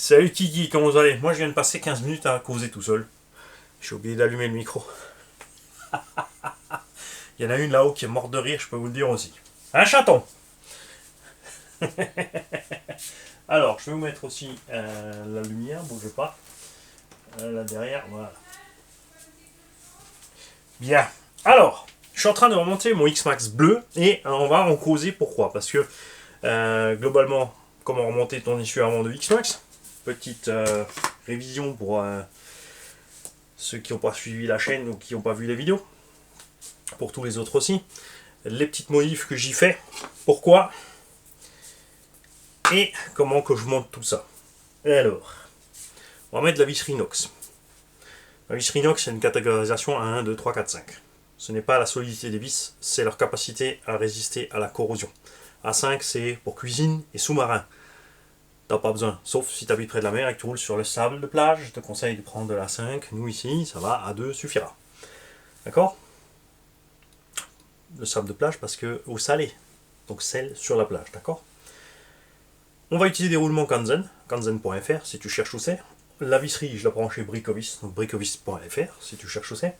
Salut Kiki, comment vous allez? Moi je viens de passer 15 minutes à causer tout seul. J'ai oublié d'allumer le micro. Il y en a une là-haut qui est morte de rire, je peux vous le dire aussi. Un chaton. Alors, je vais vous mettre aussi la lumière, bougez pas. Là derrière, voilà. Bien. Alors, je suis en train de remonter mon X-Max bleu et on va en causer pourquoi. Parce que globalement, comment remonter ton issue avant de X-Max? Petite révision pour ceux qui n'ont pas suivi la chaîne ou qui n'ont pas vu les vidéos. Pour tous les autres aussi. Les petites modifs que j'y fais. Pourquoi? Et comment que je monte tout ça. Et alors, on va mettre de la visserie inox. La visserie inox, c'est une catégorisation à 1, 2, 3, 4, 5. Ce n'est pas la solidité des vis, c'est leur capacité à résister à la corrosion. A5, c'est pour cuisine et sous-marin. T'as pas besoin, sauf si tu habites près de la mer et que tu roules sur le sable de plage, je te conseille de prendre de l'A5. Nous ici, ça va, A2 suffira. D'accord? Le sable de plage parce que eau salée, donc sel sur la plage, d'accord? On va utiliser des roulements Kanzen, kanzen.fr si tu cherches où c'est. La visserie, je la prends chez Bricovis, donc bricovis.fr si tu cherches où c'est.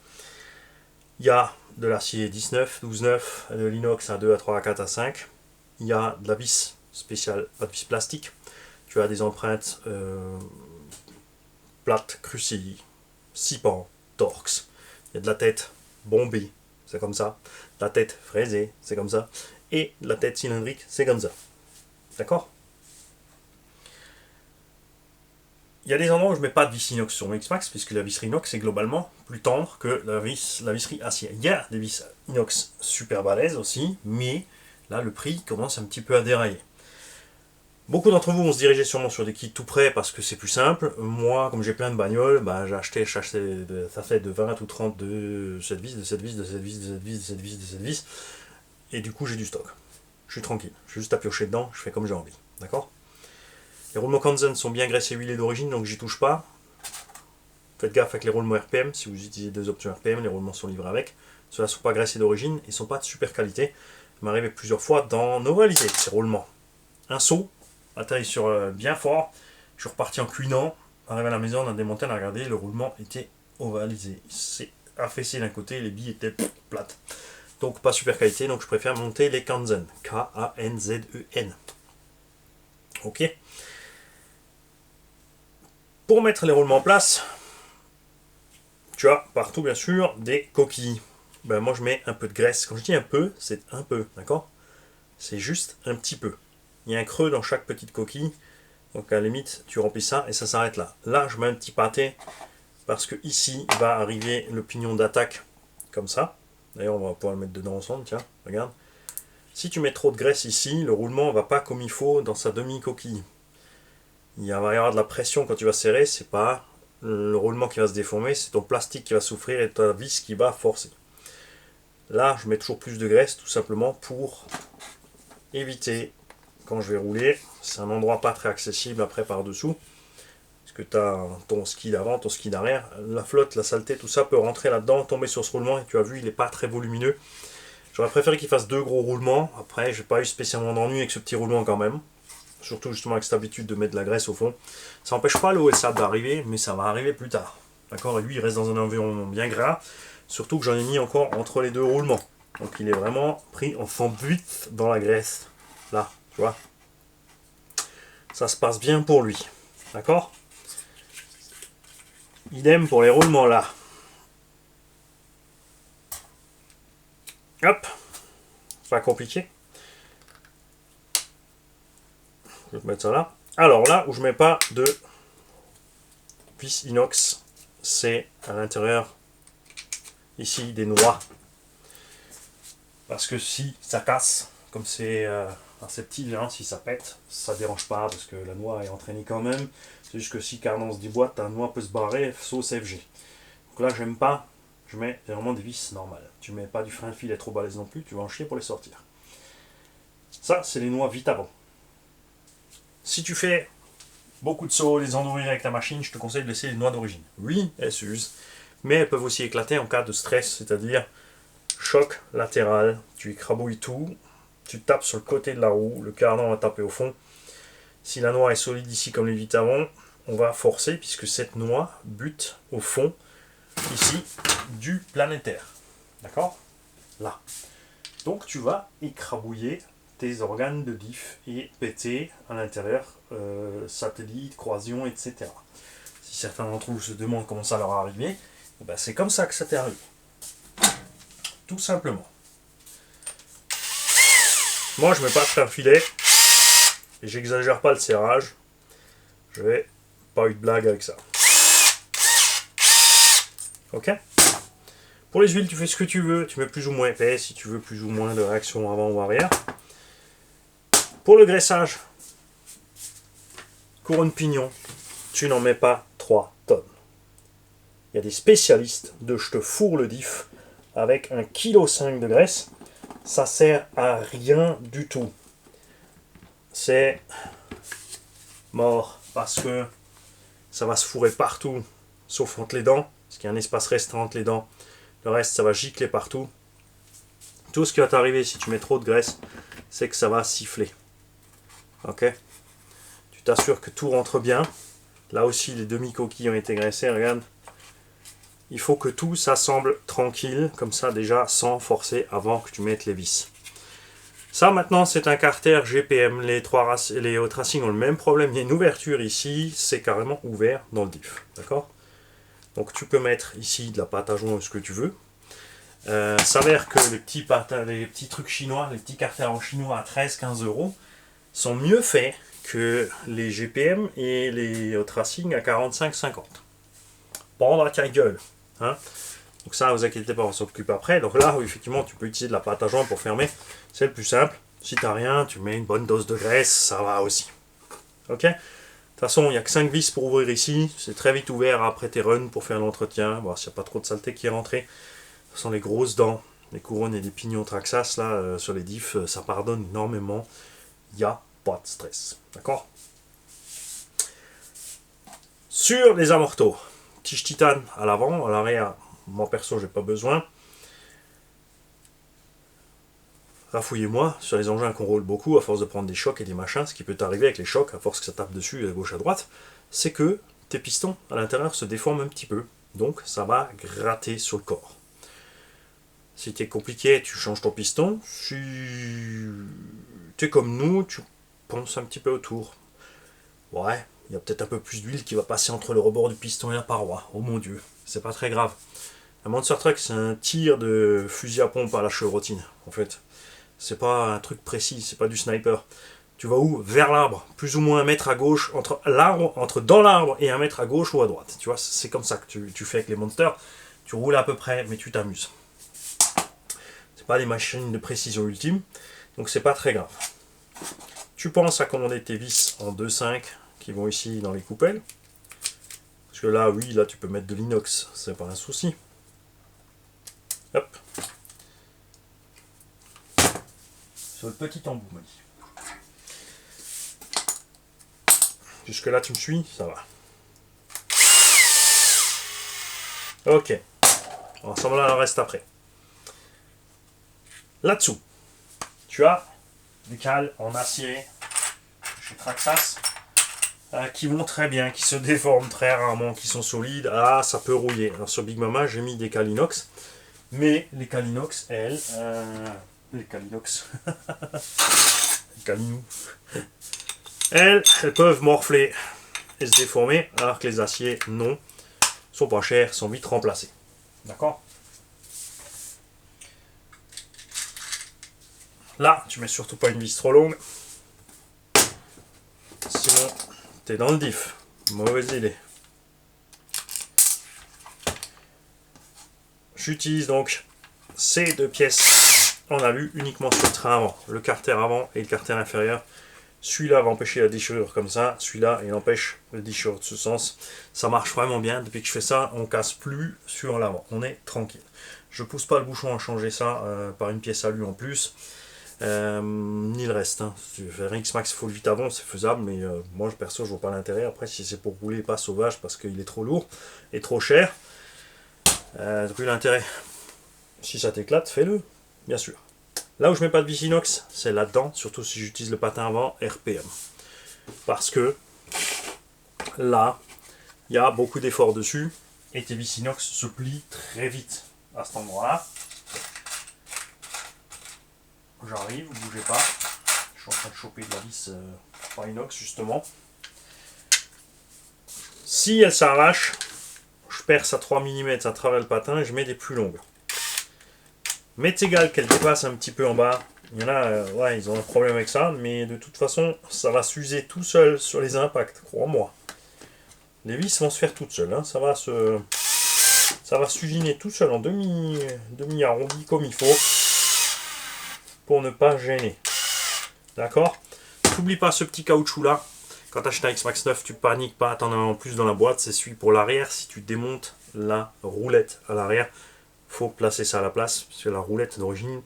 Il y a de l'acier 19, 12, 9, de l'inox A2, A3, A4, A5. Il y a de la vis spéciale, pas de vis plastique. Tu as des empreintes plates, crucilles, 6 pans, Torx. Il y a de la tête bombée, c'est comme ça. La tête fraisée, c'est comme ça. Et la tête cylindrique, c'est comme ça. D'accord? Il y a des endroits où je ne mets pas de vis inox sur mon X-Max, puisque la visserie inox est globalement plus tendre que la visserie acier. Il y a des vis inox super balèzes aussi, mais là le prix commence un petit peu à dérailler. Beaucoup d'entre vous vont se diriger sûrement sur des kits tout prêts parce que c'est plus simple. Moi, comme j'ai plein de bagnoles, j'ai acheté ça fait de 20 ou 30 de cette vis, de cette vis, de cette vis, de cette vis, de cette vis, de cette vis. Et du coup, j'ai du stock. Je suis tranquille. Je suis juste à piocher dedans, je fais comme j'ai envie. D'accord? Les roulements Kanzen sont bien graissés huilés d'origine, donc j'y touche pas. Faites gaffe avec les roulements RPM. Si vous utilisez deux options RPM, les roulements sont livrés avec. Ceux-là ne sont pas graissés d'origine, ils ne sont pas de super qualité. Il m'est arrivé plusieurs fois d'en ovaliser ces roulements. Un saut, atterri sur bien fort. Je suis reparti en cuinant. Arrivé à la maison, on a démonté, on a regardé, le roulement était ovalisé. C'est affaissé d'un côté, les billes étaient plates. Donc pas super qualité, donc je préfère monter les Kanzen. K-A-N-Z-E-N. Ok. Pour mettre les roulements en place, tu as partout bien sûr des coquilles. Moi je mets un peu de graisse. Quand je dis un peu, c'est un peu, d'accord? C'est juste un petit peu. Il y a un creux dans chaque petite coquille. Donc à la limite, tu remplis ça et ça s'arrête là. Là, je mets un petit pâté parce que ici va arriver le pignon d'attaque comme ça. D'ailleurs, on va pouvoir le mettre dedans ensemble. Tiens, regarde. Si tu mets trop de graisse ici, le roulement ne va pas comme il faut dans sa demi-coquille. Il va y avoir de la pression quand tu vas serrer. C'est pas le roulement qui va se déformer, c'est ton plastique qui va souffrir et ta vis qui va forcer. Là, je mets toujours plus de graisse tout simplement pour éviter quand je vais rouler. C'est un endroit pas très accessible après par-dessous. Parce que tu as ton ski d'avant, ton ski d'arrière. La flotte, la saleté, tout ça peut rentrer là-dedans, tomber sur ce roulement. Et tu as vu, il n'est pas très volumineux. J'aurais préféré qu'il fasse deux gros roulements. Après, j'ai pas eu spécialement d'ennui avec ce petit roulement quand même. Surtout justement avec cette habitude de mettre de la graisse au fond. Ça n'empêche pas l'eau et le sable d'arriver, mais ça va arriver plus tard. D'accord? Et lui, il reste dans un environnement bien gras. Surtout que j'en ai mis encore entre les deux roulements. Donc il est vraiment pris en sandwich dans la graisse. Là, tu vois? Ça se passe bien pour lui. D'accord? Idem pour les roulements là. Hop. Pas compliqué. Je vais mettre ça là. Alors là où je mets pas de vis inox, c'est à l'intérieur ici des noix. Parce que si ça casse, comme c'est assez petit, hein, si ça pète, ça dérange pas parce que la noix est entraînée quand même. C'est juste que si carrément on se déboîte, ta noix peut se barrer, sauce FG. Donc là j'aime pas, je mets vraiment des vis normales. Tu mets pas du frein de filet trop balèze non plus, tu vas en chier pour les sortir. Ça c'est les noix vite avant. Si tu fais beaucoup de sauts, les enduire avec ta machine, je te conseille de laisser les noix d'origine. Oui, elles s'usent, mais elles peuvent aussi éclater en cas de stress, c'est-à-dire choc latéral, tu écrabouilles tout, tu tapes sur le côté de la roue, le cardan va taper au fond. Si la noix est solide ici comme les 8 avant, on va forcer puisque cette noix bute au fond ici du planétaire. D'accord? Là. Donc tu vas écrabouiller tes organes de diff et péter à l'intérieur satellites, croisillons, etc. Si certains d'entre vous se demandent comment ça leur est arrivé, ben c'est comme ça que ça t'est arrivé. Tout simplement. Moi je mets pas de filet et j'exagère pas le serrage. Je n'ai pas eu de blague avec ça. Ok? Pour les huiles, tu fais ce que tu veux. Tu mets plus ou moins épais, si tu veux plus ou moins de réaction avant ou arrière. Pour le graissage, couronne pignon, tu n'en mets pas 3 tonnes. Il y a des spécialistes de je te fourre le diff avec 1,5 kg de graisse. Ça sert à rien du tout. C'est mort parce que ça va se fourrer partout, sauf entre les dents, parce qu'il y a un espace restreint entre les dents. Le reste, ça va gicler partout. Tout ce qui va t'arriver si tu mets trop de graisse, c'est que ça va siffler. Ok? Tu t'assures que tout rentre bien. Là aussi, les demi-coquilles ont été graissées, regarde. Il faut que tout s'assemble tranquille, comme ça déjà, sans forcer avant que tu mettes les vis. Ça maintenant, c'est un carter GPM. Les Hot Racing ont le même problème. Il y a une ouverture ici, c'est carrément ouvert dans le diff. D'accord? Donc tu peux mettre ici de la pâte à joint, ce que tu veux. S'avère que les petits trucs chinois, les petits carters en chinois à 13-15 € sont mieux faits que les GPM et les Hot Racing à 45-50. Prendre à ta gueule. Hein? Donc ça, vous inquiétez pas, on s'occupe après. Donc là, effectivement, tu peux utiliser de la pâte à joint pour fermer. C'est le plus simple. Si tu n'as rien, tu mets une bonne dose de graisse, ça va aussi. Ok? De toute façon, il n'y a que 5 vis pour ouvrir ici. C'est très vite ouvert après tes runs pour faire l'entretien. Voir s'il n'y a pas trop de saleté qui est rentrée. Ce sont les grosses dents, les couronnes et les pignons Traxxas là, sur les diffs, ça pardonne énormément. Il n'y a pas de stress. D'accord? Sur les amortos, tige titane à l'avant, à l'arrière, moi perso, j'ai pas besoin. Rafouillez-moi sur les engins qu'on roule beaucoup à force de prendre des chocs et des machins. Ce qui peut t'arriver avec les chocs, à force que ça tape dessus à gauche à droite, c'est que tes pistons à l'intérieur se déforment un petit peu. Donc ça va gratter sur le corps. Si t'es compliqué, tu changes ton piston. Si t'es comme nous, tu ponces un petit peu autour. Ouais, il y a peut-être un peu plus d'huile qui va passer entre le rebord du piston et la paroi. Oh mon dieu, c'est pas très grave. Un Monster Truck, c'est un tir de fusil à pompe à la chevrotine, en fait. C'est pas un truc précis, c'est pas du sniper. Tu vas où? Vers l'arbre, plus ou moins 1 mètre à gauche, entre dans l'arbre et 1 mètre à gauche ou à droite. Tu vois, c'est comme ça que tu fais avec les monsters. Tu roules à peu près, mais tu t'amuses. C'est pas des machines de précision ultime, donc c'est pas très grave. Tu penses à commander tes vis en 2,5 qui vont ici dans les coupelles. Parce que là, oui, là tu peux mettre de l'inox, c'est pas un souci. Hop. Sur le petit embout, Molly. Jusque là, tu me suis? Ça va. Ok. On va s'en aller le reste après. Là-dessous, tu as des cales en acier chez Traxxas qui vont très bien, qui se déforment très rarement, qui sont solides. Ah, ça peut rouiller. Alors sur Big Mama, j'ai mis des cales inox, mais les cales inox, elles, les cales inox, les calinou, elles peuvent morfler et se déformer, alors que les aciers, non, sont pas chers, sont vite remplacés. D'accord? Là, tu mets surtout pas une vis trop longue. Sinon, t'es dans le diff. Mauvaise idée. J'utilise donc ces 2 pièces en alu uniquement sur le train avant. Le carter avant et le carter inférieur. Celui-là va empêcher la déchirure comme ça. Celui-là, il empêche la déchirure de ce sens. Ça marche vraiment bien. Depuis que je fais ça, on casse plus sur l'avant. On est tranquille. Je pousse pas le bouchon à changer ça par une pièce alu en plus. Ni le reste. Hein. Si tu fais un X-Max Full 8 avant, c'est faisable, mais moi perso, je vois pas l'intérêt. Après, si c'est pour rouler pas sauvage parce qu'il est trop lourd et trop cher, plus l'intérêt. Si ça t'éclate, fais-le, bien sûr. Là où je mets pas de vis inox, c'est là-dedans, surtout si j'utilise le patin avant RPM. Parce que là, il y a beaucoup d'efforts dessus et tes vis inox se plient très vite à cet endroit-là. J'arrive, ne bougez pas. Je suis en train de choper de la vis par inox justement. Si elle s'arrache, je perce à 3 mm à travers le patin et je mets des plus longues. M'est égal qu'elle dépasse un petit peu en bas. Il y en a, ouais, ils ont un problème avec ça, mais de toute façon, ça va s'user tout seul sur les impacts, crois-moi. Les vis vont se faire toutes seules, hein. Ça va s'usiner tout seul en demi arrondi comme il faut pour ne pas gêner. D'accord? N'oublie pas ce petit caoutchouc là. Quand tu achètes un X-Max 9, tu paniques pas, t'en as en plus dans la boîte, c'est celui pour l'arrière. Si tu démontes la roulette à l'arrière, faut placer ça à la place, parce que la roulette d'origine,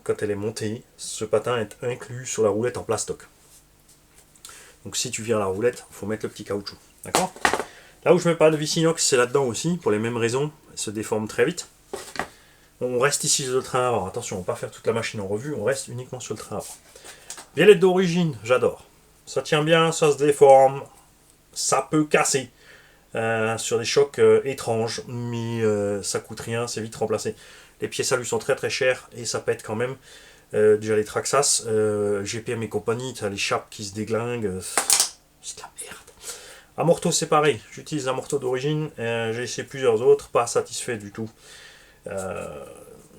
quand elle est montée, ce patin est inclus sur la roulette en plastoc. Donc si tu vires la roulette, il faut mettre le petit caoutchouc. D'accord? Là où je mets pas de vis inox, c'est là-dedans aussi, pour les mêmes raisons, elle se déforme très vite. On reste ici sur le train avant. Attention, on ne va pas faire toute la machine en revue, on reste uniquement sur le train avant. Violette d'origine, j'adore. Ça tient bien, ça se déforme, ça peut casser sur des chocs étranges, mais ça coûte rien, c'est vite remplacé. Les pièces à lui sont très très chères et ça pète quand même. Déjà les Traxxas, GPM et compagnie, tu as les chapes qui se déglinguent, c'est de la merde. Amorto c'est pareil, j'utilise l'Amorto d'origine, j'ai essayé plusieurs autres, pas satisfait du tout.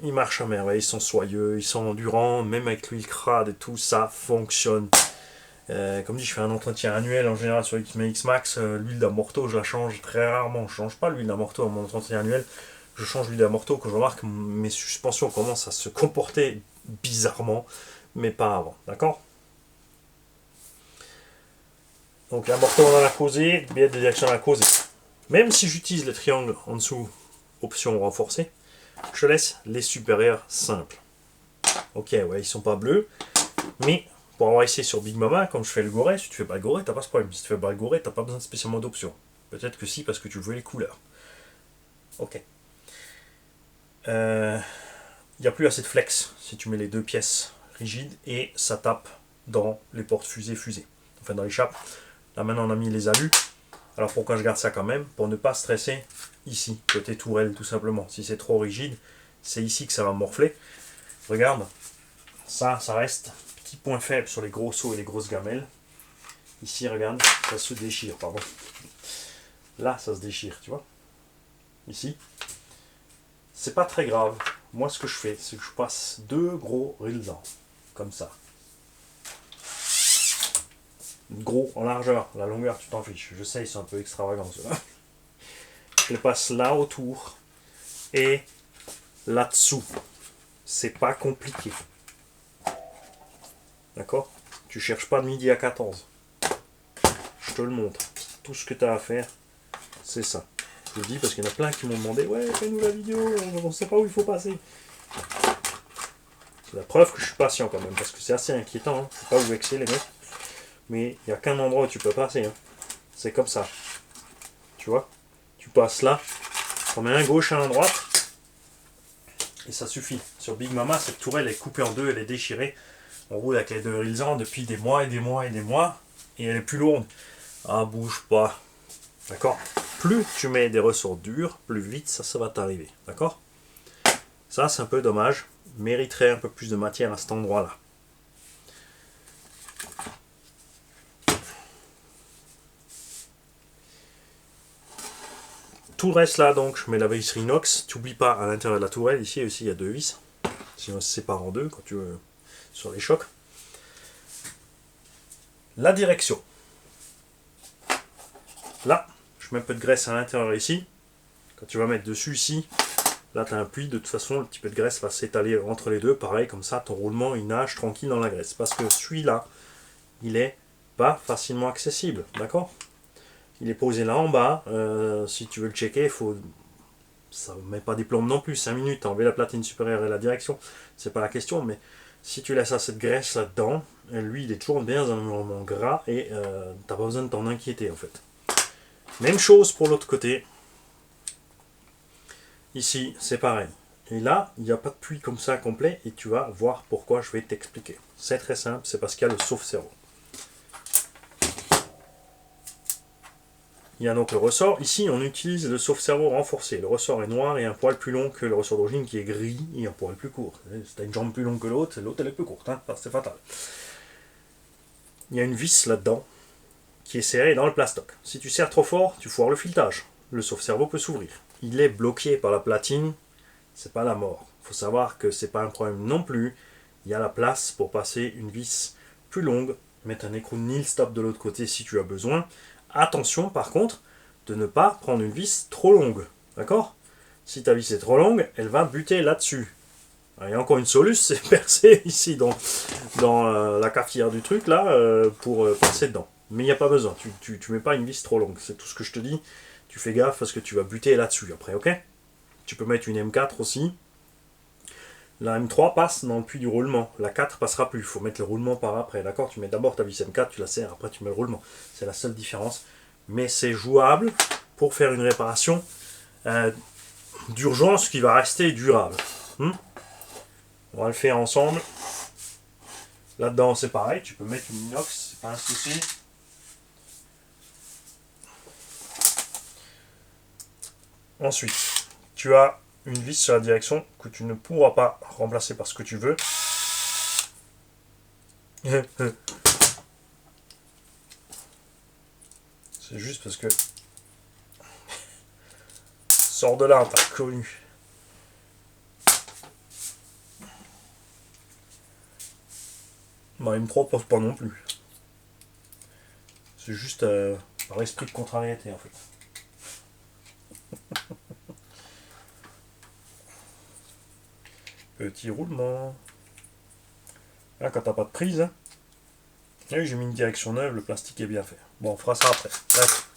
Ils marchent à merveille, ils sont soyeux, ils sont endurants, même avec l'huile crade et tout, ça fonctionne. Comme dit, je fais un entretien annuel en général sur mes X-Max, l'huile d'Amorto je la change très rarement, je change pas l'huile d'Amorto à mon entretien annuel, je change l'huile d'Amorto quand je remarque que mes suspensions commencent à se comporter bizarrement, mais pas avant, d'accord? Donc l'Amorto on en a causé, biais de direction on en a causé. Même si j'utilise le triangle en dessous, option renforcée, je laisse les supérieurs simples. Ok, ouais, ils sont pas bleus, mais pour avoir essayé sur Big Mama, comme je fais le goret, si tu fais pas le goret, t'as pas ce problème. Si tu fais pas le goret, t'as pas besoin spécialement d'options. Peut-être que si, parce que tu veux les couleurs. Ok. Il n'y a plus assez de flex si tu mets les deux pièces rigides et ça tape dans les portes fusées, enfin dans les chapes. Là maintenant on a mis les alus. Alors pourquoi je garde ça quand même? Pour ne pas stresser ici, côté tourelle tout simplement. Si c'est trop rigide, c'est ici que ça va morfler. Regarde, ça reste petit point faible sur les gros sauts et les grosses gamelles. Ici regarde, ça se déchire, pardon. Là ça se déchire, tu vois. Ici. C'est pas très grave. Moi ce que je fais, c'est que je passe deux gros rilsans, comme ça. Gros en largeur, la longueur tu t'en fiches. Je sais, ils sont un peu extravagants ceux-là. Je les passe là autour et là-dessous. C'est pas compliqué. D'accord? Tu cherches pas de midi à 14. Je te le montre. Tout ce que tu as à faire, c'est ça. Je le dis parce qu'il y en a plein qui m'ont demandé ouais, fais-nous la vidéo, on ne sait pas où il faut passer. C'est la preuve que je suis patient quand même, parce que c'est assez inquiétant. Hein. Faut pas vous vexer les mecs. Mais il n'y a qu'un endroit où tu peux passer. Hein. C'est comme ça. Tu vois? Tu passes là, on met un gauche et un droite, et ça suffit. Sur Big Mama, cette tourelle est coupée en deux, elle est déchirée. On roule avec les deux rilsans depuis des mois et des mois et des mois, et elle est plus lourde. Ah, bouge pas. D'accord? Plus tu mets des ressorts durs, plus vite ça va t'arriver. D'accord? Ça, c'est un peu dommage. Mériterait un peu plus de matière à cet endroit-là. Tout le reste là, donc, je mets la vis inox. Tu n'oublies pas, à l'intérieur de la tourelle, ici aussi, il y a deux vis. Sinon, on se sépare en deux quand tu veux, sur les chocs. La direction. Là, je mets un peu de graisse à l'intérieur ici. Quand tu vas mettre dessus ici, là tu as un puits, de toute façon le petit peu de graisse va s'étaler entre les deux, pareil, comme ça ton roulement il nage tranquille dans la graisse. Parce que celui-là, il est pas facilement accessible, d'accord? Il est posé là en bas, si tu veux le checker, il faut... ça ne met pas des plombes non plus, 5 minutes, enlever la platine supérieure et la direction, c'est pas la question, mais si tu laisses assez de graisse là-dedans, lui il est toujours bien dans un environnement gras et t'as pas besoin de t'en inquiéter en fait. Même chose pour l'autre côté. Ici, c'est pareil. Et là, il n'y a pas de puits comme ça complet et tu vas voir pourquoi je vais t'expliquer. C'est très simple, c'est parce qu'il y a le sauve-cerveau. il y a donc le ressort. Ici, on utilise le sauve-cerveau renforcé. Le ressort est noir et un poil plus long que le ressort d'origine qui est gris et un poil plus court. Si tu as une jambe plus longue que l'autre elle est plus courte. Hein. C'est fatal. Il y a une vis là-dedans qui est serrée dans le plastoc. Si tu serres trop fort, tu foires le filetage. Le sauve-cerveau peut s'ouvrir. Il est bloqué par la platine. C'est pas la mort. Il faut savoir que c'est pas un problème non plus. Il y a la place pour passer une vis plus longue, mettre un écrou nil stop de l'autre côté si tu as besoin. Attention par contre de ne pas prendre une vis trop longue. D'accord? Si ta vis est trop longue, elle va buter là-dessus. Il y a encore une solution, c'est percer ici dans la cafetière du truc là pour passer dedans. Mais il n'y a pas besoin, tu mets pas une vis trop longue. C'est tout ce que je te dis. Tu fais gaffe parce que tu vas buter là-dessus après, ok? Tu peux mettre une M4 aussi. La M3 passe dans le puits du roulement. La 4 passera plus. Il faut mettre le roulement par après. D'accord? Tu mets d'abord ta vis M4, tu la serres, après tu mets le roulement. C'est la seule différence. Mais c'est jouable pour faire une réparation d'urgence qui va rester durable. On va le faire ensemble. Là-dedans, c'est pareil. Tu peux mettre une inox, c'est pas un souci. Ensuite, tu as une vis sur la direction que tu ne pourras pas remplacer par ce que tu veux. C'est juste parce que... Sors de là, t'as connu. Bah, M3 pose pas non plus. C'est juste par esprit de contrariété en fait. Petit roulement. Là, quand t'as pas de prise, hein. Oui, j'ai mis une direction neuve, le plastique est bien fait. Bon, on fera ça après. Bref.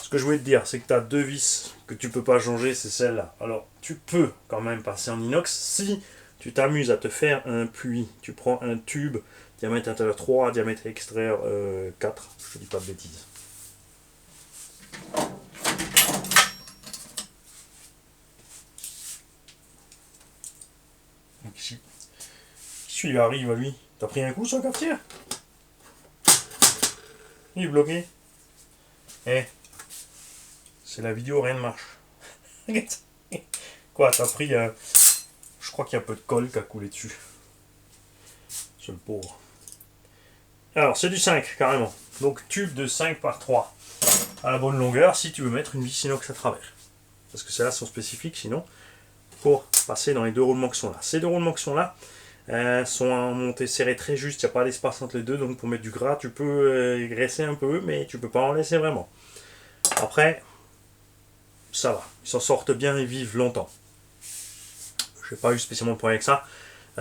Ce que je voulais te dire, c'est que tu as deux vis que tu peux pas changer, c'est celle-là. Alors, tu peux quand même passer en inox si tu t'amuses à te faire un puits. Tu prends un tube, diamètre intérieur 3, diamètre extérieur 4. Je dis pas de bêtises. Donc ici. Celui-là arrive à lui. T'as pris un coup sur la cafetière? Il est bloqué. Eh. C'est la vidéo, rien ne marche. Quoi, t'as pris... je crois qu'il y a un peu de colle qui a coulé dessus. C'est le pauvre. Alors, c'est du 5, carrément. Donc, tube de 5 par 3. À la bonne longueur, si tu veux mettre une vis inox à travers. Parce que celles-là sont spécifiques, sinon, pour passer dans les deux roulements qui sont là. Ces deux roulements qui sont là, sont en montée serrée très juste, il n'y a pas d'espace entre les deux, donc pour mettre du gras, tu peux graisser un peu, mais tu peux pas en laisser vraiment. Après, ça va, ils s'en sortent bien et vivent longtemps. Je n'ai pas eu spécialement de problème avec ça.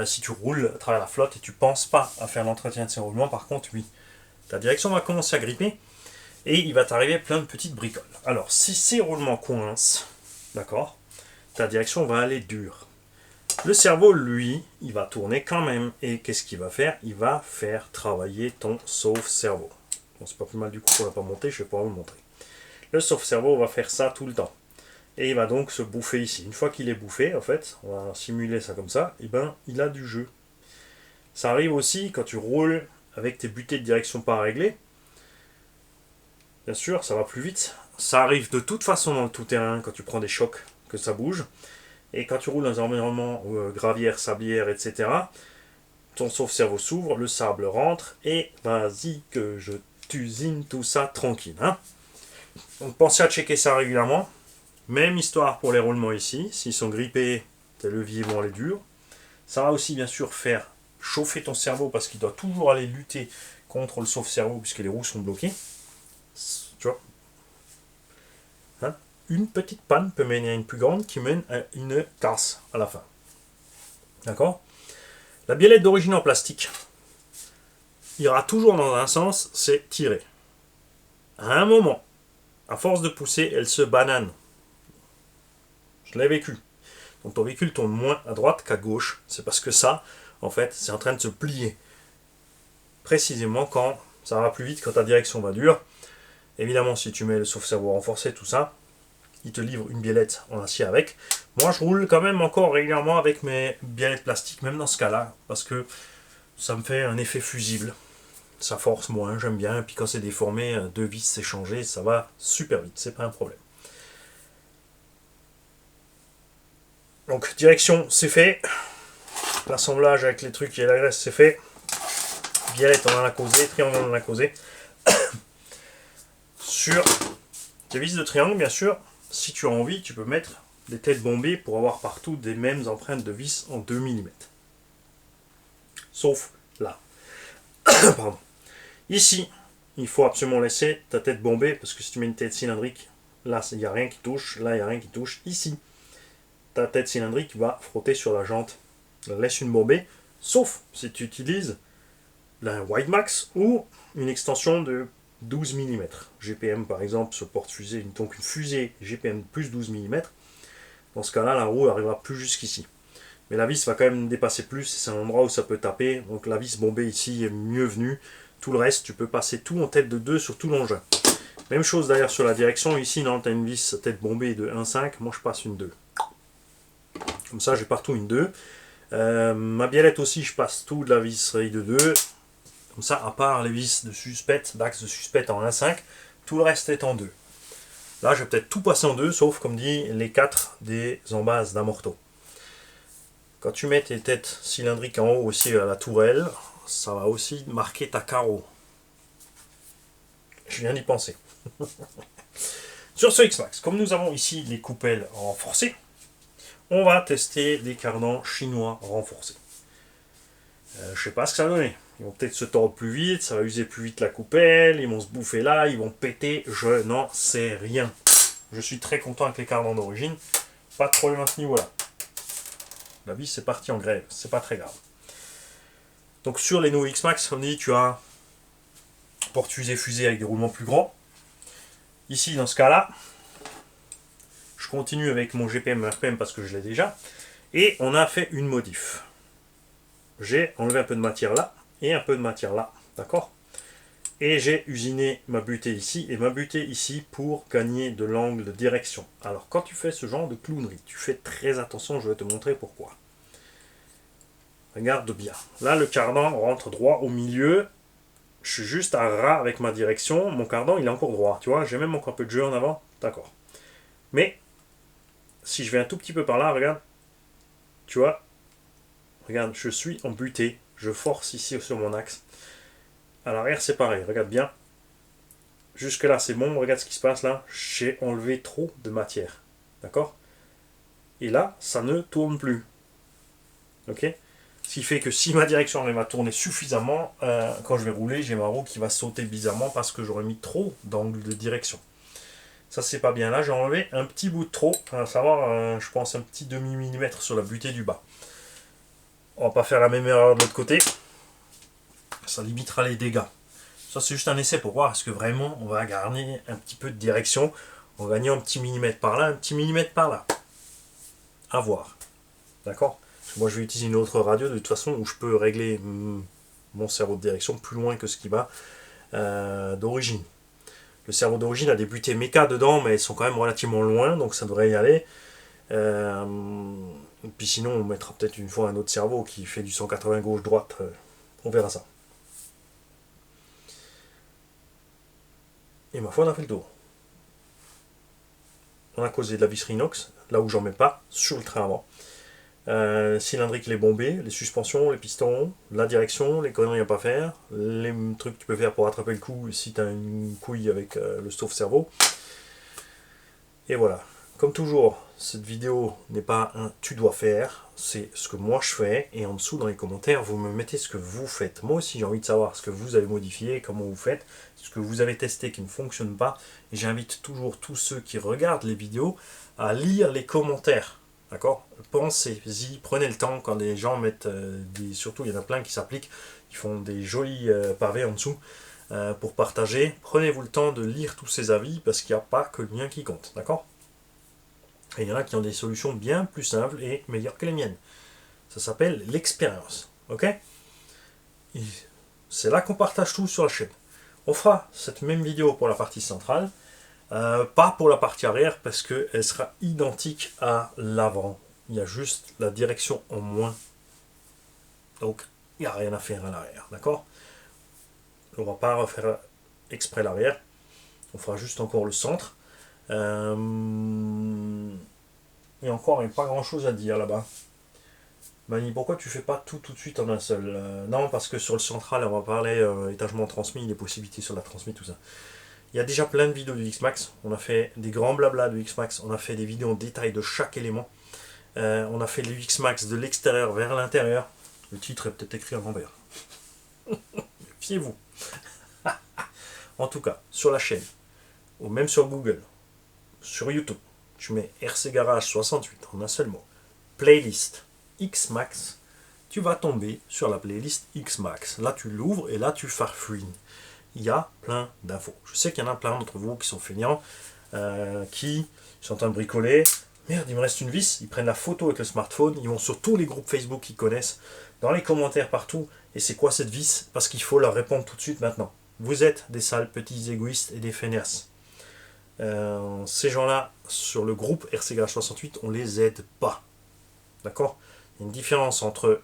Si tu roules à travers la flotte et tu penses pas à faire l'entretien de ces roulements, par contre, oui. Ta direction va commencer à gripper et il va t'arriver plein de petites bricoles. Alors, si ces roulements coincent, d'accord, ta direction va aller dure. Le cerveau, lui, il va tourner quand même. Et qu'est-ce qu'il va faire? Il va faire travailler ton sauve-cerveau. Bon, c'est pas plus mal du coup qu'on l'a pas monté, je vais pouvoir vous le montrer. Le sauve-cerveau va faire ça tout le temps. Et il va donc se bouffer ici. Une fois qu'il est bouffé, en fait, on va simuler ça comme ça, et ben il a du jeu. Ça arrive aussi quand tu roules avec tes butées de direction pas réglées. Bien sûr, ça va plus vite. Ça arrive de toute façon dans le tout-terrain quand tu prends des chocs, que ça bouge. Et quand tu roules dans un environnement gravière, sablière, etc., ton sauve-cerveau s'ouvre, le sable rentre, et vas-y que je t'usine tout ça tranquille. Hein. Donc pensez à checker ça régulièrement. Même histoire pour les roulements ici. S'ils sont grippés, tes leviers vont aller durs. Ça va aussi bien sûr faire chauffer ton cerveau parce qu'il doit toujours aller lutter contre le sauve-cerveau puisque les roues sont bloquées. Tu vois, hein? Une petite panne peut mener à une plus grande qui mène à une casse à la fin. D'accord? La biellette d'origine en plastique ira toujours dans un sens, c'est tirer. À un moment, à force de pousser, elle se banane. Je l'ai vécu. Donc ton véhicule tourne moins à droite qu'à gauche. C'est parce que ça, en fait, c'est en train de se plier. Précisément quand ça va plus vite, quand ta direction va dure. Évidemment, si tu mets le sauve-cerveau renforcé, tout ça, il te livre une biellette en acier avec. Moi, je roule quand même encore régulièrement avec mes biellettes plastiques, même dans ce cas-là, parce que ça me fait un effet fusible. ça force moins, j'aime bien. Et puis quand c'est déformé, deux vis s'échanger, ça va super vite, c'est pas un problème. Donc direction, c'est fait. L'assemblage avec les trucs et la graisse, c'est fait. Biellette, on en a causé. Triangle, on en a causé. Sur tes vis de triangle, bien sûr, si tu as envie, tu peux mettre des têtes bombées pour avoir partout des mêmes empreintes de vis en 2 mm. Sauf là. Pardon. Ici, il faut absolument laisser ta tête bombée, parce que si tu mets une tête cylindrique, là, il n'y a rien qui touche. Là, il n'y a rien qui touche. Ici, ta tête cylindrique va frotter sur la jante. Laisse une bombée, sauf si tu utilises un Wide Max ou une extension de 12 mm. GPM par exemple se porte fusée, donc une fusée GPM plus 12 mm. Dans ce cas-là, la roue n'arrivera plus jusqu'ici. Mais la vis va quand même dépasser plus, c'est un endroit où ça peut taper, donc la vis bombée ici est mieux venue. Tout le reste, tu peux passer tout en tête de 2 sur tout l'engin. Même chose d'ailleurs sur la direction, ici non, tu as une vis tête bombée de 1,5, moi je passe une 2. Comme ça j'ai partout une 2. Ma biellette aussi, je passe tout de la visserie de 2. Comme ça, à part les vis de suspette, d'axe de suspette en 1,5, tout le reste est en 2. Là, je vais peut-être tout passer en 2, sauf, comme dit, les 4 des embases d'amorto. Quand tu mets tes têtes cylindriques en haut aussi à la tourelle, ça va aussi marquer ta carreau. Je viens d'y penser. Sur ce X-Max, comme nous avons ici les coupelles renforcées, on va tester des cardans chinois renforcés. Je sais pas ce que ça va donner. Ils vont peut-être se tordre plus vite, ça va user plus vite la coupelle, ils vont se bouffer là, ils vont péter, je n'en sais rien. Je suis très content avec les cardans d'origine, pas de problème à ce niveau-là. La vis c'est parti en grève, c'est pas très grave. Donc sur les nouveaux X-Max, comme dit, tu as porte-fusée avec des roulements plus grands. Ici, dans ce cas-là, je continue avec mon GPM RPM parce que je l'ai déjà. Et on a fait une modif. J'ai enlevé un peu de matière là et un peu de matière là, d'accord? Et j'ai usiné ma butée ici et ma butée ici pour gagner de l'angle de direction. Alors quand tu fais ce genre de clownerie, tu fais très attention, je vais te montrer pourquoi. Regarde bien. Là le cardan rentre droit au milieu. Je suis juste à ras avec ma direction. Mon cardan il est encore droit, tu vois, j'ai même encore un peu de jeu en avant, d'accord. Mais si je vais un tout petit peu par là, regarde, tu vois, regarde, je suis en butée, je force ici sur mon axe. À l'arrière c'est pareil, regarde bien. Jusque là c'est bon, regarde ce qui se passe là. J'ai enlevé trop de matière. D'accord? Et là, ça ne tourne plus. Ok? Ce qui fait que si ma direction elle va tourner suffisamment, quand je vais rouler, j'ai ma roue qui va sauter bizarrement parce que j'aurais mis trop d'angle de direction. Ça c'est pas bien. Là j'ai enlevé un petit bout de trop, à savoir je pense un petit demi-millimètre sur la butée du bas. On va pas faire la même erreur de l'autre côté. Ça limitera les dégâts. Ça c'est juste un essai pour voir est-ce que vraiment on va garder un petit peu de direction en gagnant un petit millimètre par là, un petit millimètre par là. À voir. D'accord? Moi je vais utiliser une autre radio de toute façon où je peux régler mon cerveau de direction plus loin que ce qui va d'origine. Le cerveau d'origine a des butées méca dedans, mais elles sont quand même relativement loin, donc ça devrait y aller. Et puis sinon, on mettra peut-être une fois un autre cerveau qui fait du 180 gauche-droite. On verra ça. Et ma foi, on a fait le tour. On a causé de la visserie inox, là où j'en mets pas, sur le train avant. Cylindrique, les bombées, les suspensions, les pistons, la direction, les conneries à pas faire, les trucs que tu peux faire pour attraper le coup si tu as une couille avec le sauve-cerveau. Et voilà. Comme toujours, cette vidéo n'est pas un tu dois faire, c'est ce que moi je fais, et en dessous dans les commentaires, vous me mettez ce que vous faites. Moi aussi j'ai envie de savoir ce que vous avez modifié, comment vous faites, ce que vous avez testé qui ne fonctionne pas, et j'invite toujours tous ceux qui regardent les vidéos à lire les commentaires. D'accord? Pensez-y, prenez le temps quand les gens mettent surtout il y en a plein qui s'appliquent, ils font des jolis pavés en dessous pour partager. Prenez-vous le temps de lire tous ces avis parce qu'il n'y a pas que le mien qui compte, d'accord? Et il y en a qui ont des solutions bien plus simples et meilleures que les miennes. Ça s'appelle l'expérience, ok? C'est là qu'on partage tout sur la chaîne. On fera cette même vidéo pour la partie centrale. Pas pour la partie arrière parce qu'elle sera identique à l'avant. Il y a juste la direction en moins. Donc il n'y a rien à faire à l'arrière. D'accord? On va pas refaire exprès l'arrière. On fera juste encore le centre. Et encore, il n'y a pas grand chose à dire là-bas. Mani, pourquoi tu fais pas tout de suite en un seul? Non, parce que sur le central, on va parler étagement transmis, les possibilités sur la transmis, tout ça. Il y a déjà plein de vidéos du X-Max. On a fait des grands blabla du X-Max. On a fait des vidéos en détail de chaque élément. On a fait le X-Max de l'extérieur vers l'intérieur. Le titre est peut-être écrit en l'envers. Fiez-vous. En tout cas, sur la chaîne, ou même sur Google, sur YouTube, tu mets RC Garage 68 en un seul mot, playlist X-Max, tu vas tomber sur la playlist X-Max. Là, tu l'ouvres et là, tu farfouines. Il y a plein d'infos. Je sais qu'il y en a plein d'entre vous qui sont feignants, qui sont en train de bricoler. Merde, il me reste une vis. Ils prennent la photo avec le smartphone, ils vont sur tous les groupes Facebook qu'ils connaissent, dans les commentaires partout. Et c'est quoi cette vis? Parce qu'il faut leur répondre tout de suite maintenant. Vous êtes des sales petits égoïstes et des feignasses. Ces gens-là, sur le groupe RCGH68, on les aide pas. D'accord? Il y a une différence entre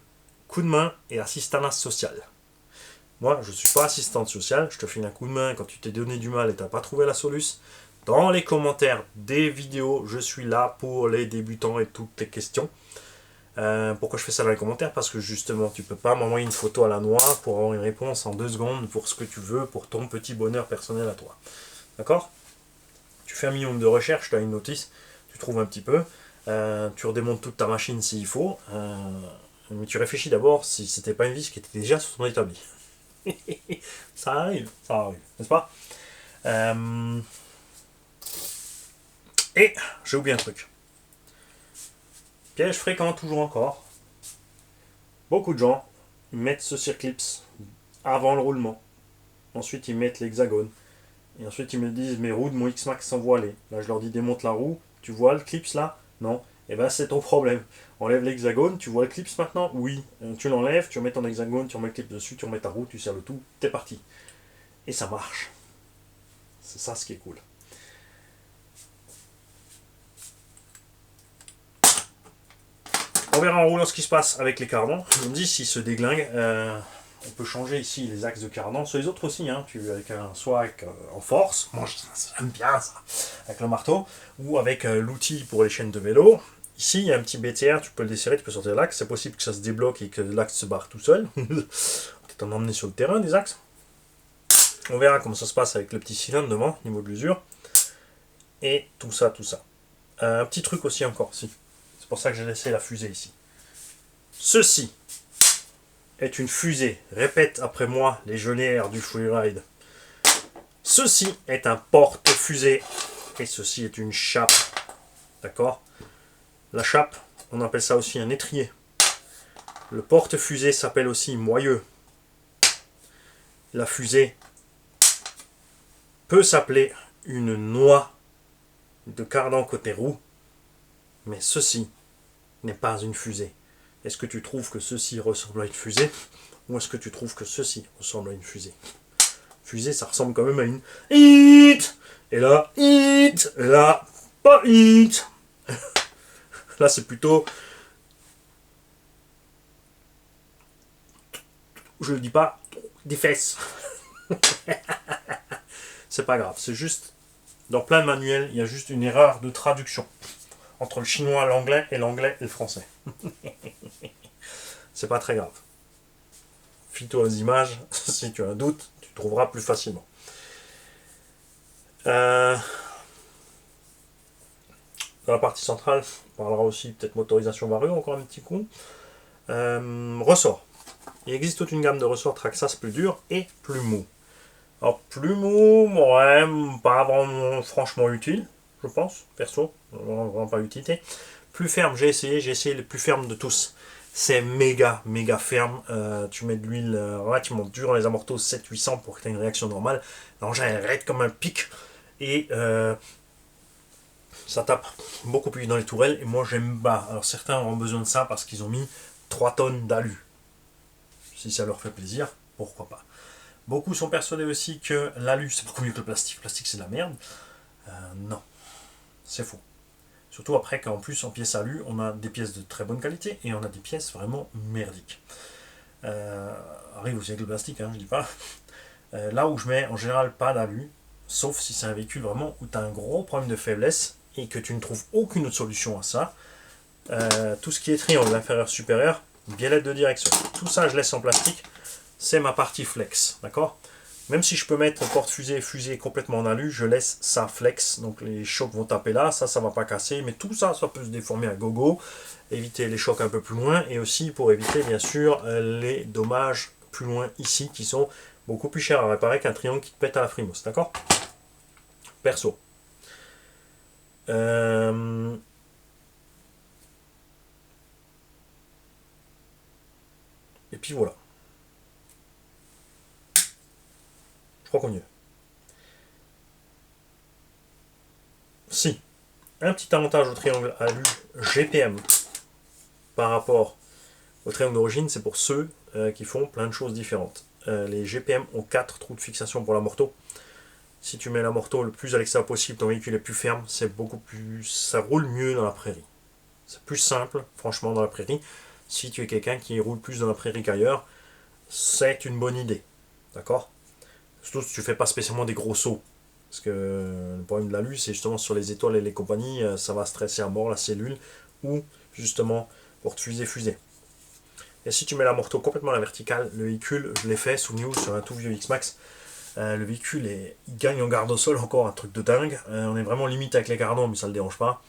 coup de main et assistance sociale. Moi, je ne suis pas assistante sociale, je te file un coup de main quand tu t'es donné du mal et tu n'as pas trouvé la solution. Dans les commentaires des vidéos, je suis là pour les débutants et toutes les questions. Pourquoi je fais ça dans les commentaires? Parce que justement, tu ne peux pas m'envoyer une photo à la noix pour avoir une réponse en 2 secondes pour ce que tu veux, pour ton petit bonheur personnel à toi. D'accord? Tu fais un minimum de recherche, tu as une notice, tu trouves un petit peu, tu redémontes toute ta machine s'il faut, mais tu réfléchis d'abord si c'était pas une vis qui était déjà sur ton établi. Ça arrive, n'est-ce pas? Et j'ai oublié un truc. Piège fréquent, toujours encore. Beaucoup de gens mettent ce circlips avant le roulement. Ensuite, ils mettent l'hexagone. Et ensuite, ils me disent, mes roues de mon X-Max sont voilées. Là, je leur dis, démonte la roue. Tu vois le clips là? Non. Et ben, c'est ton problème. Enlève l'hexagone. Tu vois le clips maintenant? Oui. Tu l'enlèves, tu remets ton hexagone, tu remets le clip dessus, tu remets ta roue, tu serres le tout. T'es parti. Et ça marche. C'est ça ce qui est cool. On verra en roulant ce qui se passe avec les cardans. Je me dis s'ils se déglinguent. On peut changer ici les axes de cardan. Sur les autres aussi, hein, soit en force, moi j'aime bien ça, avec le marteau, ou avec l'outil pour les chaînes de vélo. Ici, il y a un petit BTR, tu peux le desserrer, tu peux sortir l'axe. C'est possible que ça se débloque et que l'axe se barre tout seul. Peut-être en emmener sur le terrain des axes. On verra comment ça se passe avec le petit cylindre devant, au niveau de l'usure. Et tout ça, tout ça. Un petit truc aussi encore, si. C'est pour ça que j'ai laissé la fusée ici. Ceci est une fusée. Répète après moi, légionnaires du freeride. Ceci est un porte-fusée. Et ceci est une chape. D'accord? La chape, on appelle ça aussi un étrier. Le porte-fusée s'appelle aussi moyeu. La fusée peut s'appeler une noix de cardan côté roue. Mais ceci n'est pas une fusée. Est-ce que tu trouves que ceci ressemble à une fusée? Ou est-ce que tu trouves que ceci ressemble à une fusée? Fusée, ça ressemble quand même à une hit. Et là, hit. Et là, pas hit. Là, c'est plutôt... Je le dis pas, des fesses. C'est pas grave, c'est juste... Dans plein de manuels, il y a juste une erreur de traduction entre le chinois, l'anglais et le français. C'est pas très grave. Fie-toi aux images, si tu as un doute, tu trouveras plus facilement. Dans la partie centrale, on parlera aussi peut-être motorisation variée, encore un petit coup. Ressort. Il existe toute une gamme de ressorts Traxxas plus durs et plus mous. Alors plus mou, ouais, pas vraiment franchement utile, je pense, perso, vraiment pas utilité. Plus ferme, j'ai essayé le plus ferme de tous. C'est méga ferme. Tu mets de l'huile relativement dure dans les amortos 700-800 pour que tu aies une réaction normale. L'engin est raide comme un pic et ça tape beaucoup plus dans les tourelles. Et moi j'aime pas. Alors certains auront besoin de ça parce qu'ils ont mis 3 tonnes d'alu. Si ça leur fait plaisir, pourquoi pas. Beaucoup sont persuadés aussi que l'alu c'est beaucoup mieux que le plastique. Le plastique c'est de la merde. Non, c'est faux. Surtout après qu'en plus en pièces alu, on a des pièces de très bonne qualité et on a des pièces vraiment merdiques. Arrive aussi avec le plastique, hein, je dis pas. Là où je mets en général pas d'alu, sauf si c'est un véhicule vraiment où tu as un gros problème de faiblesse et que tu ne trouves aucune autre solution à ça, tout ce qui est triangle inférieur supérieur, biellette de direction, tout ça je laisse en plastique, c'est ma partie flex, d'accord. Même si je peux mettre porte-fusée et fusée complètement en alu, je laisse ça flex, donc les chocs vont taper là, ça va pas casser, mais tout ça, ça peut se déformer à gogo, éviter les chocs un peu plus loin, et aussi pour éviter bien sûr les dommages plus loin ici, qui sont beaucoup plus chers à réparer qu'un triangle qui te pète à la frimousse, d'accord. Perso. Et puis voilà. Je crois qu'on y est. Si, un petit avantage au triangle alu GPM par rapport au triangle d'origine, c'est pour ceux qui font plein de choses différentes. Les GPM ont 4 trous de fixation pour l'amorto. Si tu mets l'amorto le plus à l'extérieur possible, ton véhicule est plus ferme, c'est beaucoup plus, ça roule mieux dans la prairie. C'est plus simple, franchement, dans la prairie. Si tu es quelqu'un qui roule plus dans la prairie qu'ailleurs, c'est une bonne idée. D'accord. Surtout si tu fais pas spécialement des gros sauts. Parce que le problème de l'alu, c'est justement sur les étoiles et les compagnies, ça va stresser à mort la cellule, ou justement pour te fusée. Et si tu mets l'amorto complètement à la verticale, le véhicule, je l'ai fait sous news sur un tout vieux X-Max, le véhicule il gagne en garde au sol, encore un truc de dingue. On est vraiment limite avec les cardans, mais ça le dérange pas.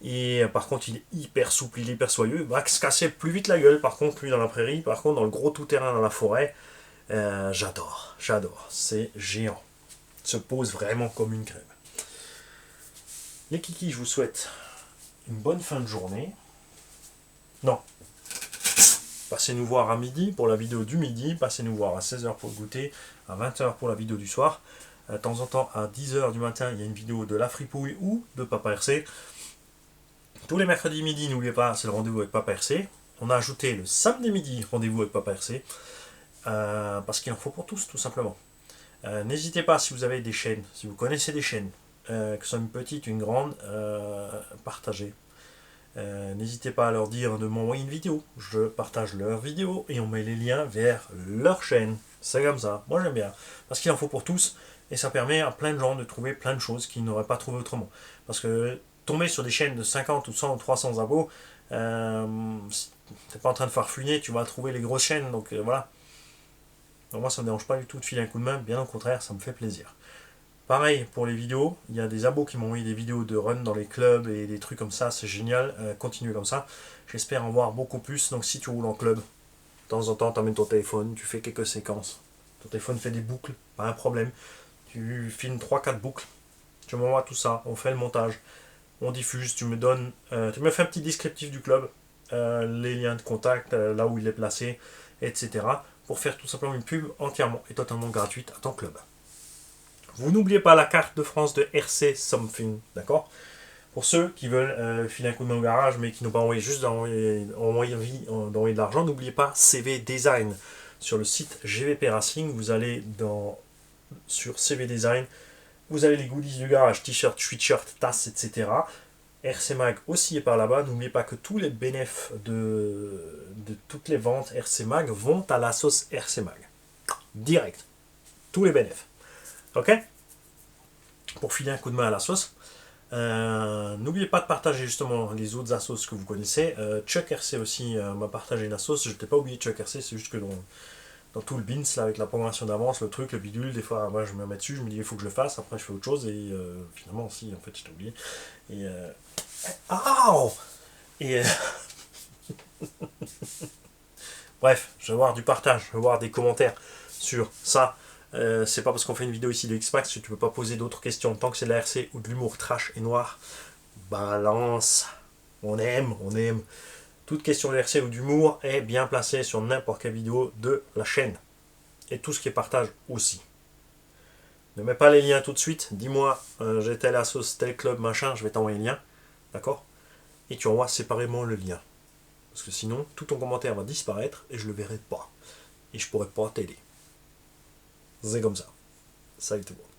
Et par contre, il est hyper souple, il est hyper soyeux. Il va se casser plus vite la gueule, par contre, lui dans la prairie. Par contre, dans le gros tout-terrain dans la forêt, j'adore. C'est géant. Il se pose vraiment comme une crème. Les kikis, je vous souhaite une bonne fin de journée. Non. Passez nous voir à midi pour la vidéo du midi. Passez nous voir à 16h pour le goûter. À 20h pour la vidéo du soir. De temps en temps, à 10h du matin, il y a une vidéo de la fripouille ou de Papa RC. Tous les mercredis midi, n'oubliez pas, c'est le rendez-vous avec Papa RC. On a ajouté le samedi midi, rendez-vous avec Papa RC. Parce qu'il en faut pour tous, tout simplement. N'hésitez pas, si vous avez des chaînes, si vous connaissez des chaînes, que ce soit une petite, une grande, partagez. N'hésitez pas à leur dire de m'envoyer une vidéo. Je partage leur vidéo et on met les liens vers leur chaîne. C'est comme ça. Moi j'aime bien. Parce qu'il en faut pour tous. Et ça permet à plein de gens de trouver plein de choses qu'ils n'auraient pas trouvé autrement. Parce que tomber sur des chaînes de 50 ou 100 ou 300 abos, t'es pas en train de farfouiller, tu vas trouver les grosses chaînes. Donc voilà. Donc, moi ça me dérange pas du tout de filer un coup de main. Bien au contraire, ça me fait plaisir. Pareil pour les vidéos, il y a des abos qui m'ont envoyé des vidéos de run dans les clubs et des trucs comme ça, c'est génial, continuez comme ça. J'espère en voir beaucoup plus, donc si tu roules en club, de temps en temps tu amènes ton téléphone, tu fais quelques séquences. Ton téléphone fait des boucles, pas un problème. Tu filmes 3-4 boucles, tu m'envoies tout ça, on fait le montage, on diffuse, tu me fais un petit descriptif du club, les liens de contact, là où il est placé, etc. pour faire tout simplement une pub entièrement et totalement gratuite à ton club. Vous n'oubliez pas la carte de France de RC Something, d'accord. Pour ceux qui veulent filer un coup de main au garage, mais qui n'ont pas envoyé juste d'envoyer de l'argent, n'oubliez pas CV Design. Sur le site GVP Racing, vous allez sur CV Design, vous avez les goodies du garage, t-shirt, sweatshirt, tasses, etc. RC Mag aussi est par là-bas. N'oubliez pas que tous les bénéfices de toutes les ventes RC Mag vont à la sauce RC Mag. Direct. Tous les bénéfices. Ok. Pour filer un coup de main à la sauce. N'oubliez pas de partager justement les autres assos que vous connaissez. Chuck RC aussi m'a partagé une assos. Je ne t'ai pas oublié Chuck RC, c'est juste que dans tout le bins là, avec la programmation d'avance, le truc, le bidule, des fois moi je me mets dessus, je me dis il faut que je le fasse, après je fais autre chose et finalement si en fait je t'ai oublié. Et et bref, je vais voir du partage, je vais voir des commentaires sur ça. C'est pas parce qu'on fait une vidéo ici de X-Max que tu peux pas poser d'autres questions. Tant que c'est de la RC ou de l'humour trash et noir, balance. On aime. Toute question de RC ou d'humour est bien placée sur n'importe quelle vidéo de la chaîne. Et tout ce qui est partage aussi. Ne mets pas les liens tout de suite. Dis-moi, j'ai telle assos, tel club, machin, je vais t'envoyer le lien. D'accord. Et tu envoies séparément le lien. Parce que sinon, tout ton commentaire va disparaître et je le verrai pas. Et je pourrai pas t'aider. C'est comme ça. Salut tout le monde.